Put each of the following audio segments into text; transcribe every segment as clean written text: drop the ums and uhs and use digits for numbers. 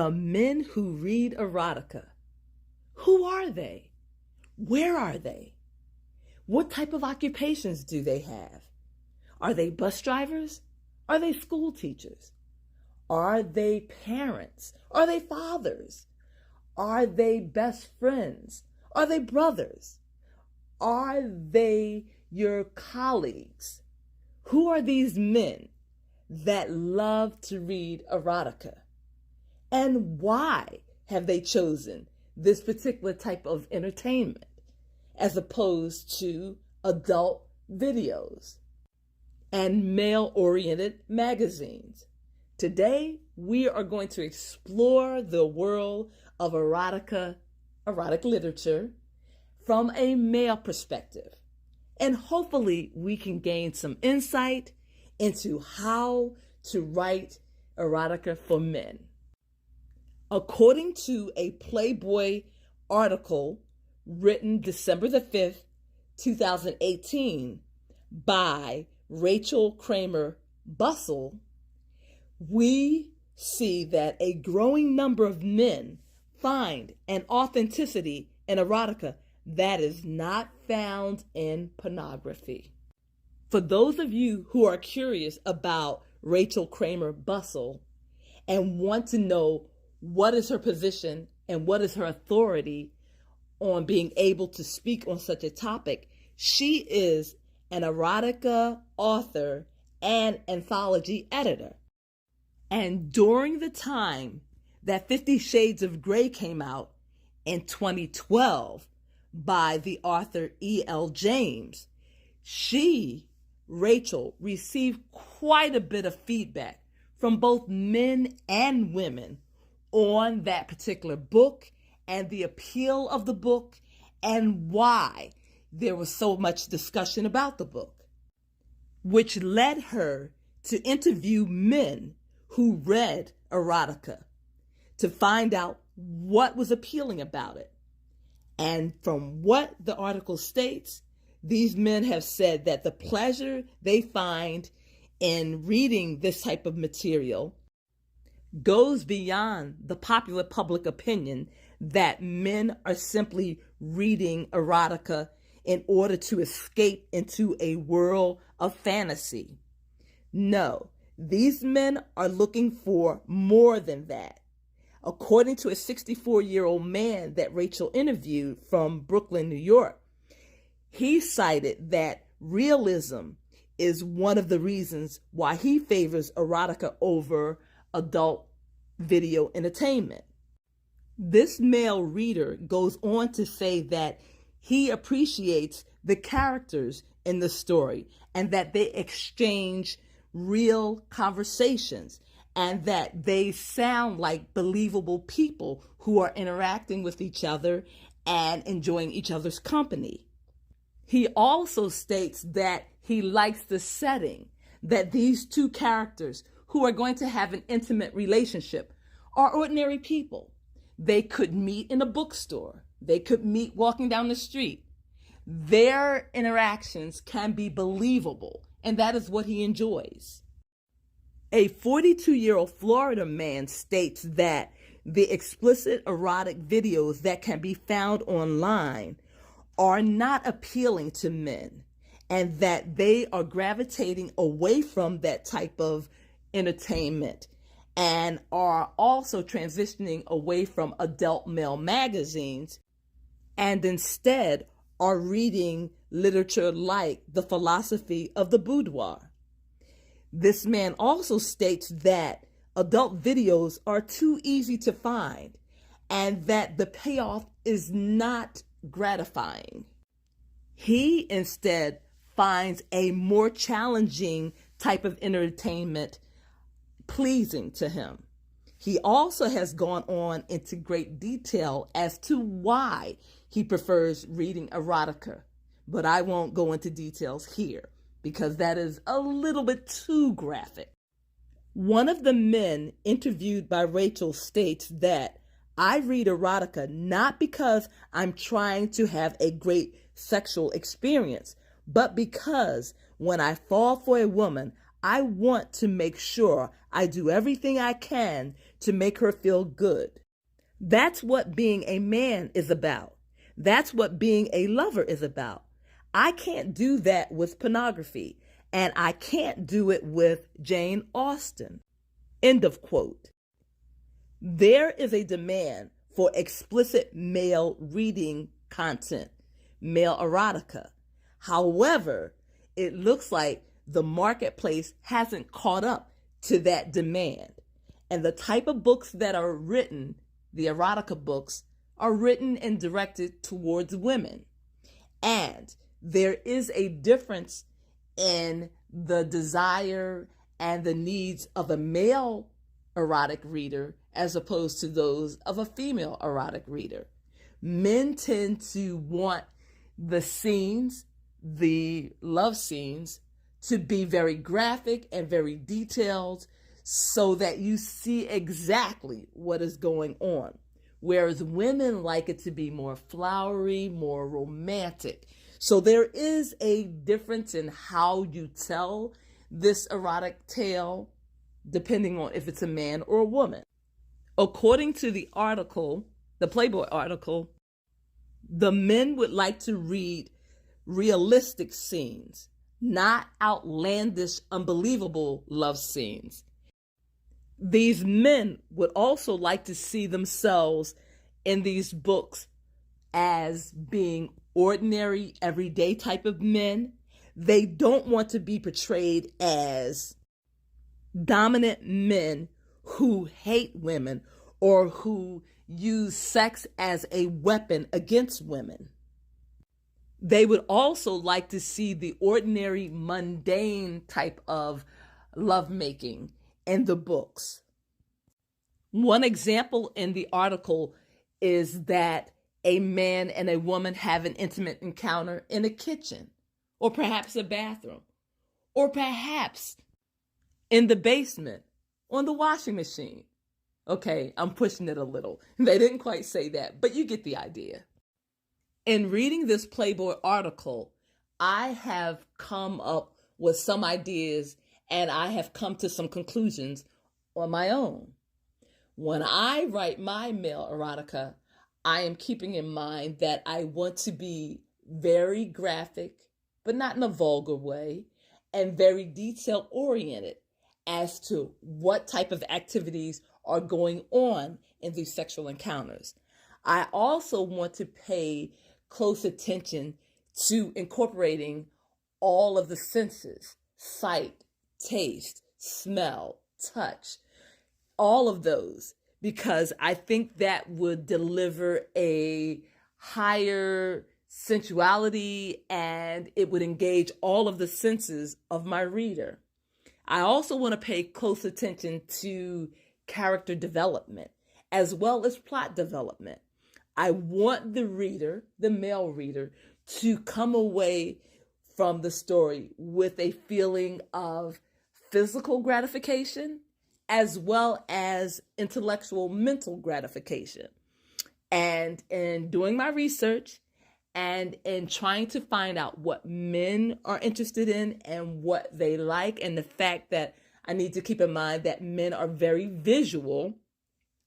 The men who read erotica. Who are they? Where are they? What type of occupations do they have? Are they bus drivers? Are they school teachers? Are they parents? Are they fathers? Are they best friends? Are they brothers? Are they your colleagues? Who are these men that love to read erotica? And why have they chosen this particular type of entertainment as opposed to adult videos and male-oriented magazines? Today, we are going to explore the world of erotica, erotic literature, from a male perspective. And hopefully we can gain some insight into how to write erotica for men. According to a Playboy article written December the 5th, 2018 by Rachel Kramer Bussell, we see that a growing number of men find an authenticity in erotica that is not found in pornography. For those of you who are curious about Rachel Kramer Bussell and want to know what is her position and what is her authority on being able to speak on such a topic, she is an erotica author and anthology editor. And during the time that 50 Shades of Grey came out in 2012 by the author E.L. James, Rachel, received quite a bit of feedback from both men and women on that particular book and the appeal of the book and why there was so much discussion about the book, which led her to interview men who read erotica to find out what was appealing about it. And from what the article states, these men have said that the pleasure they find in reading this type of material goes beyond the popular public opinion that men are simply reading erotica in order to escape into a world of fantasy. No, these men are looking for more than that. According to a 64-year-old man that Rachel interviewed from Brooklyn, New York, he cited that realism is one of the reasons why he favors erotica over adult video entertainment. This male reader goes on to say that he appreciates the characters in the story and that they exchange real conversations and that they sound like believable people who are interacting with each other and enjoying each other's company. He also states that he likes the setting, that these two characters who are going to have an intimate relationship are ordinary people. They could meet in a bookstore. They could meet walking down the street. Their interactions can be believable, and that is what he enjoys. A 42-year-old Florida man states that the explicit erotic videos that can be found online are not appealing to men, and that they are gravitating away from that type of entertainment and are also transitioning away from adult male magazines and instead are reading literature like The Philosophy of the Boudoir. This man also states that adult videos are too easy to find and that the payoff is not gratifying. He instead finds a more challenging type of entertainment pleasing to him. He also has gone on into great detail as to why he prefers reading erotica, but I won't go into details here because that is a little bit too graphic. One of the men interviewed by Rachel states that I read erotica not because I'm trying to have a great sexual experience, but because when I fall for a woman, I want to make sure I do everything I can to make her feel good. That's what being a man is about. That's what being a lover is about. I can't do that with pornography, and I can't do it with Jane Austen. End of quote. There is a demand for explicit male reading content, male erotica. However, it looks like the marketplace hasn't caught up to that demand. And the type of books that are written, the erotica books, are written and directed towards women. And there is a difference in the desire and the needs of a male erotic reader as opposed to those of a female erotic reader. Men tend to want the scenes, the love scenes, to be very graphic and very detailed so that you see exactly what is going on. Whereas women like it to be more flowery, more romantic. So there is a difference in how you tell this erotic tale, depending on if it's a man or a woman. According to the article, the Playboy article, the men would like to read realistic scenes, not outlandish, unbelievable love scenes. These men would also like to see themselves in these books as being ordinary, everyday type of men. They don't want to be portrayed as dominant men who hate women or who use sex as a weapon against women. They would also like to see the ordinary, mundane type of lovemaking in the books. One example in the article is that a man and a woman have an intimate encounter in a kitchen, or perhaps a bathroom, or perhaps in the basement on the washing machine. Okay, I'm pushing it a little. They didn't quite say that, but you get the idea. In reading this Playboy article, I have come up with some ideas and I have come to some conclusions on my own. When I write my male erotica, I am keeping in mind that I want to be very graphic, but not in a vulgar way, and very detail oriented as to what type of activities are going on in these sexual encounters. I also want to pay close attention to incorporating all of the senses: sight, taste, smell, touch, all of those, because I think that would deliver a higher sensuality and it would engage all of the senses of my reader. I also want to pay close attention to character development as well as plot development. I want the reader, the male reader, to come away from the story with a feeling of physical gratification as well as intellectual, mental gratification. And in doing my research and in trying to find out what men are interested in and what they like, and the fact that I need to keep in mind that men are very visual,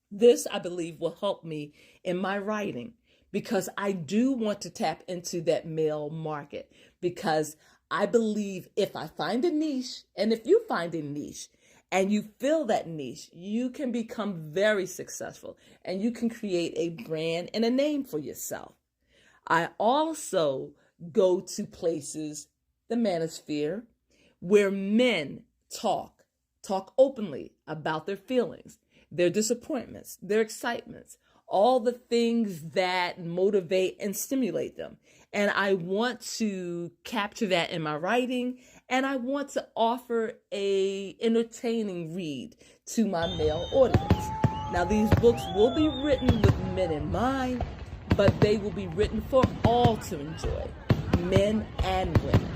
this, I believe, will help me in my writing, because I do want to tap into that male market, because I believe if I find a niche, and if you find a niche and you fill that niche, you can become very successful and you can create a brand and a name for yourself. I also go to places, the manosphere, where men talk openly about their feelings, their disappointments, their excitements, all the things that motivate and stimulate them. And I want to capture that in my writing, and I want to offer a entertaining read to my male audience. Now, these books will be written with men in mind, but they will be written for all to enjoy, men and women.